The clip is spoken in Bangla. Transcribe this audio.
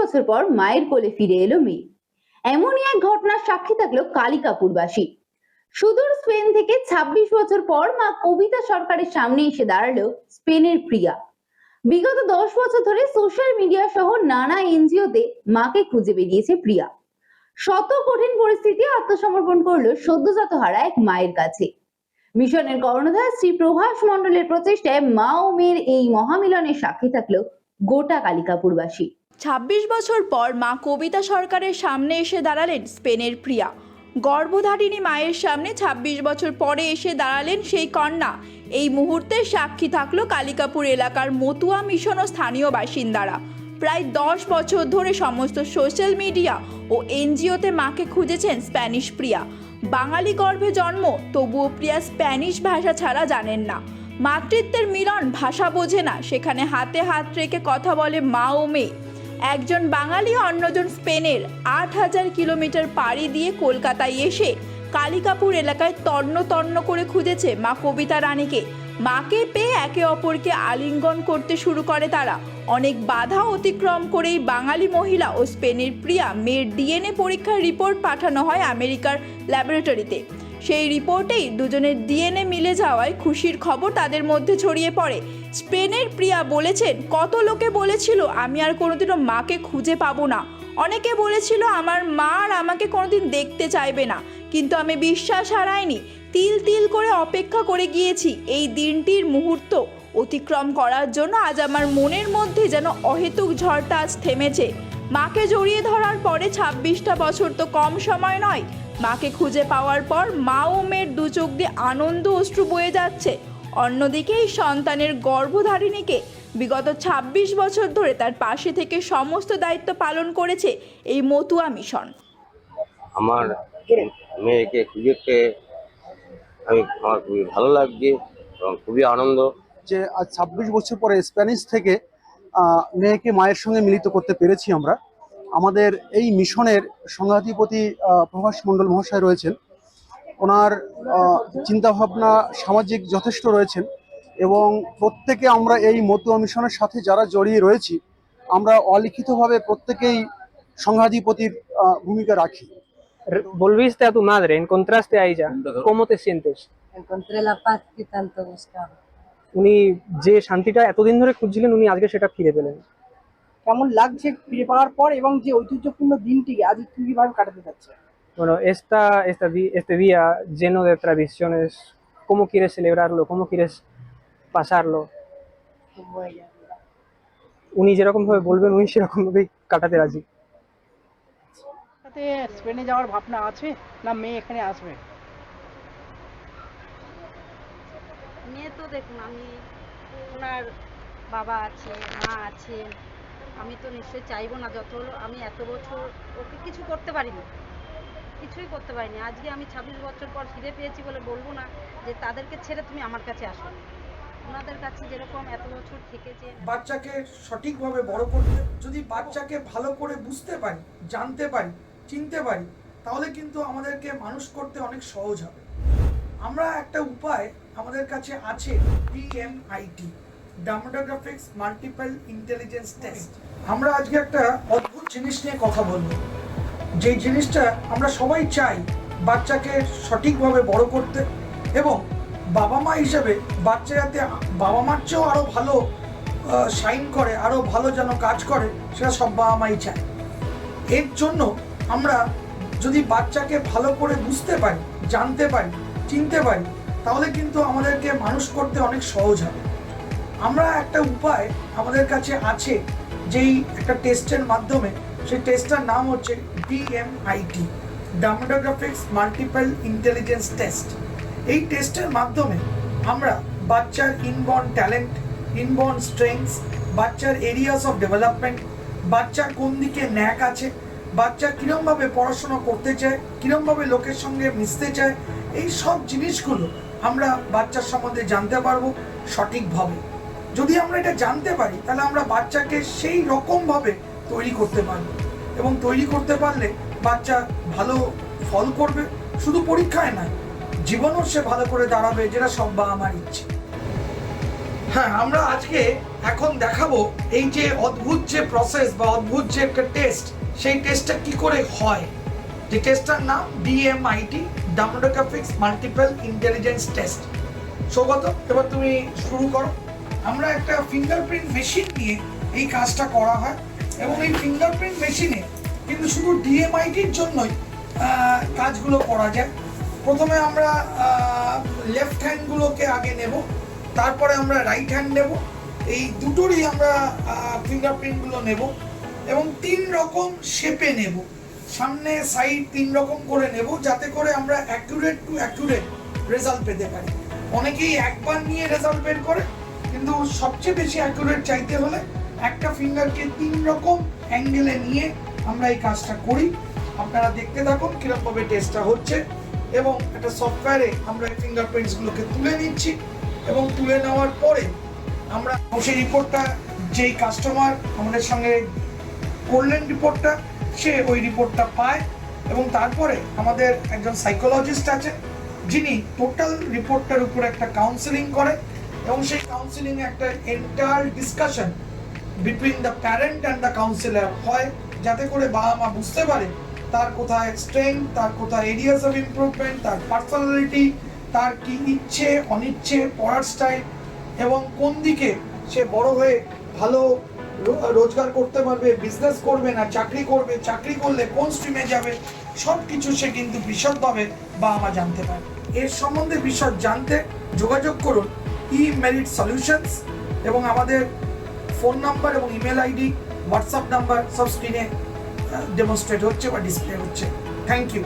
বছর পর মায়ের কোলে ফিরে এলো মেয়ে। এমনই এক ঘটনার সাক্ষী থাকলো কালিকাপুরবাসী। সুদূর স্পেন থেকে ২৬ বছর পর মা কবিতা সরকারের সামনে এসে দাঁড়ালো স্পেনের প্রিয়া। বিগত ১০ বছর ধরে সোশ্যাল মিডিয়া সহ নানা এনজিওতে মাকে খুঁজে বেরিয়েছে প্রিয়া। শত কঠিন পরিস্থিতি আত্মসমর্পণ করলো সদ্যজাত হারা এক মায়ের কাছে। মিশনের কর্ণধার শ্রী প্রভাস মণ্ডলের প্রচেষ্টায় মা ও মেয়ের এই মহামিলনের সাক্ষী থাকলো গোটা কালিকাপুরবাসী। ২৬ বছর পর মা কবিতা সরকারের সামনে এসে দাঁড়ালেন স্পেনের প্রিয়া। গর্ভধারিণী মায়ের সামনে ২৬ বছর পরে এসে দাঁড়ালেন সেই কন্যা। এই মুহূর্তের সাক্ষী থাকলো কালিকাপুর এলাকার মতুয়া মিশন ও স্থানীয় বাসিন্দারা। প্রায় ১০ বছর ধরে সমস্ত সোশ্যাল মিডিয়া ও এনজিওতে মাকে খুঁজেছেন স্প্যানিশ প্রিয়া। বাঙালি গর্ভে জন্ম, তবুও প্রিয়া স্প্যানিশ ভাষা ছাড়া জানেন না। মাতৃত্বের মিলন ভাষা বোঝে না, সেখানে হাতে হাত রেখে কথা বলে মা ও মেয়ে। একজন বাঙালি অন্যজন স্পেনের ৮,০০০ কিলোমিটার পাড়ি দিয়ে কলকাতায় এসে কালিকাপুর এলাকায় তন্ন তন্ন করে খুঁজেছে মা কবিতা রানীকে। মাকে পেয়ে একে অপরকে আলিঙ্গন করতে শুরু করে তারা। অনেক বাধা অতিক্রম করেই বাঙালি মহিলা ও স্পেনের প্রিয়া মেয়ের ডিএনএ পরীক্ষার রিপোর্ট পাঠানো হয় আমেরিকার ল্যাবরেটরিতে। সেই রিপোর্টেই দুজনের ডিএনএ মিলে যাওয়ায় খুশির খবর তাদের মধ্যে ছড়িয়ে পড়ে। স্পেনের প্রিয়া বলেছেন, কত লোকে বলেছিল আমি আর কোনোদিনও মাকে খুঁজে পাবো না। অনেকে বলেছিল আমার মা আর আমাকে কোনোদিন দেখতে চাইবে না, কিন্তু আমি বিশ্বাস হারাইনি। তিল তিল করে অপেক্ষা করে গিয়েছি এই দিনটির মুহূর্ত অতিক্রম করার জন্য। আজ আমার মনের মধ্যে যেন অহেতুক ঝড়টা আজ থেমেছে। মাকে জড়িয়ে ধরার পরে ২৬টা বছর তো কম সময় নয়। মাকে খুঁজে পাওয়ার পর মা ও মেয়ের দু চোখ দিয়ে আনন্দ অশ্রু বয়ে যাচ্ছে। অন্যদিকে এই সন্তানের গর্ভধারিণীকে বিগত ২৬ বছর ধরে তার পাশে থেকে সমস্ত দায়িত্ব পালন করেছে এই মতুয়া মিশন। আমার মেয়েকে খুঁজে পেয়ে আমার খুবই ভালো লাগছে এবং খুবই আনন্দ যে আজ ২৬ বছর পরে স্প্যানিশ থেকে মেয়েকে মায়ের সঙ্গে মিলিত করতে পেরেছি আমরা। আমাদের এই মিশনের সংঘাধিপতি প্রভাস মণ্ডল মহাশয় রয়েছেন। ওনার চিন্তাভাবনা সামাজিক যথেষ্ট রয়েছেন এবং প্রত্যেকে আমরা এই মতুয়া মিশনের সাথে যারা জড়িয়ে রয়েছি আমরা অলিখিতভাবে প্রত্যেকেই সংঘাধিপতির ভূমিকা রাখি। Volviste a tu madre, encontraste a ella. ¿Cómo te sientes? Encontré la paz que tanto buscaba. উনি যে শান্তিটা এতদিন ধরে খুঁজছিলেন উনি আজকে সেটা ফিরে পেলেন। কেমন লাগছে ফিরে পাওয়ার পর এবং যে ঐতিহ্যপূর্ণ দিনটিকে আজ তুমি কিভাবে কাটাতে যাচ্ছে? Bueno, este día lleno de tradiciones, ¿cómo quieres celebrarlo? ¿Cómo quieres pasarlo? Como ella. উনি যেরকম ভাবে বলবেন উনি সেরকম ভাবেই কাটাতে রাজি। সাথে স্পেনে যাওয়ার ভাবনা আছে না মেয়ে এখানে আসবে? মেয়ে তো দেখুন, আমি ওনার বাবা আছে, মা আছে, আমি তো নিশ্চয়ই চাইবো না যত হলো আমি এত বছর ওকে কিছু করতে পারিনি, কিছুই করতে পারিনি। আজকে আমি ২৬ বছর পর ফিরে পেয়েছি বলে বলবো না যে তাদেরকে ছেড়ে তুমি আমার কাছে আসো। ওনাদের কাছে যেরকম এত বছর থেকেছে। বাচ্চাকে সঠিকভাবে বড় করতে যদি বাচ্চাকে ভালো করে বুঝতে পারি, জানতে পারি, চিনতে পারি, তাহলে কিন্তু আমাদেরকে মানুষ করতে অনেক সহজ হবে। আমরা একটা উপায় আমাদের কাছে আছে, DMIT, demographics multiple intelligence test. আমরা আজকে একটা অদ্ভুত জিনিস নিয়ে কথা বলবো, যে জিনিসটা আমরা সবাই চাই বাচ্চাকে সঠিকভাবে বড় করতে এবং বাবা মা হিসেবে বাচ্চা যাতে বাবা মার চেয়েও আরও ভালো শাইন করে, আরও ভালো যেন কাজ করে, সেটা সব বাবা মাই চায়। এর জন্য আমরা যদি বাচ্চাকে ভালো করে বুঝতে পারি, জানতে পারি, চিনতে পারি, তাহলে কিন্তু আমাদেরকে মানুষ করতে অনেক সহজ হবে। আমরা একটা উপায় আমাদের কাছে আছে, যেই একটা টেস্টের মাধ্যমে, সেই টেস্টটার নাম হচ্ছে DMIT, demographics multiple intelligence test. এই টেস্টের মাধ্যমে আমরা বাচ্চার ইনবর্ন ট্যালেন্ট, ইনবর্ন স্ট্রেংথস, বাচ্চার এরিয়াস অফ ডেভেলপমেন্ট, বাচ্চার কোন দিকে ন্যাক আছে, বাচ্চা কীরমভাবে পড়াশোনা করতে চায়, কীরমভাবে লোকের সঙ্গে মিশতে চায়, এই সব জিনিসগুলো আমরা বাচ্চার সম্বন্ধে জানতে পারবো সঠিকভাবে। যদি আমরা এটা জানতে পারি তাহলে আমরা বাচ্চাকে সেই রকমভাবে তৈরি করতে পারবো এবং তৈরি করতে পারলে বাচ্চা ভালো ফল করবে, শুধু পরীক্ষায় নয়, জীবনও সে ভালো করে দাঁড়াবে, যেটা সব বাবা মার ইচ্ছে। হ্যাঁ, আমরা আজকে এখন দেখাবো এই যে অদ্ভুত যে প্রসেস বা অদ্ভুত যে একটা টেস্ট, সেই টেস্টটা কি করে হয়। যে টেস্টটার নাম DMIT, ডামোডোগ্রাফিক্স multiple intelligence test. Saugata, এবার তুমি শুরু করো। আমরা একটা ফিঙ্গারপ্রিন্ট মেশিন নিয়ে এই কাজটা করা হয় এবং এই ফিঙ্গারপ্রিন্ট মেশিনে কিন্তু শুধু DMITর জন্যই কাজগুলো করা যায়। প্রথমে আমরা লেফট হ্যান্ডগুলোকে আগে নেব, তারপরে আমরা রাইট হ্যান্ড নেব। এই দুটোরই আমরা ফিঙ্গারপ্রিন্টগুলো নেব এবং 3 রকম শেপে নেব, সামনে সাইড 3 রকম করে নেব, যাতে করে আমরা অ্যাকুরেট টু অ্যাকুরেট রেজাল্ট পেতে পারি। অনেকেই একবার নিয়ে রেজাল্ট বের করে, কিন্তু সবচেয়ে বেশি অ্যাকুরেট চাইতে হলে একটা ফিঙ্গারকে 3 রকম অ্যাঙ্গেলে নিয়ে আমরা এই কাজটা করি। আপনারা দেখতে থাকুন কীরকমভাবে টেস্টটা হচ্ছে এবং একটা সফটওয়্যারে আমরা এই ফিঙ্গারপ্রিন্টসগুলোকে তুলে নিচ্ছি এবং তুলে নেওয়ার পরে আমরা সেই রিপোর্টটা, যেই কাস্টমার আমাদের সঙ্গে করলেন রিপোর্টটা, সে ওই রিপোর্টটা পায় এবং তারপরে আমাদের একজন সাইকোলজিস্ট আছে যিনি টোটাল রিপোর্টটার উপর একটা কাউন্সেলিং করেন এবং সেই কাউন্সেলিংয়ে একটা entire discussion between the parent and the councillor হয়, যাতে করে বাবা মা বুঝতে পারে তার কোথায় স্ট্রেংথ, তার কোথায় এরিয়াস অফ ইমপ্রুভমেন্ট, তার পার্সোনালিটি, তার কি ইচ্ছে অনিচ্ছে, পড়ার স্টাইল এবং কোন দিকে সে বড় হয়ে ভালো রোজগার করতে পারবে, বিজনেস করবে না চাকরি করবে, চাকরি করলে কোন স্ট্রিমে যাবে, সব কিছু সে কিন্তু বিশদভাবে বাবা মা জানতে পারে। এর সম্বন্ধে বিশদ জানতে যোগাযোগ করুন eMerit Solutions এবং আমাদের ফোন নাম্বার এবং ইমেল আইডি, হোয়াটসঅ্যাপ নাম্বার সব স্ক্রিনে ডেমনস্ট্রেট হচ্ছে বা ডিসপ্লে হচ্ছে। Thank you.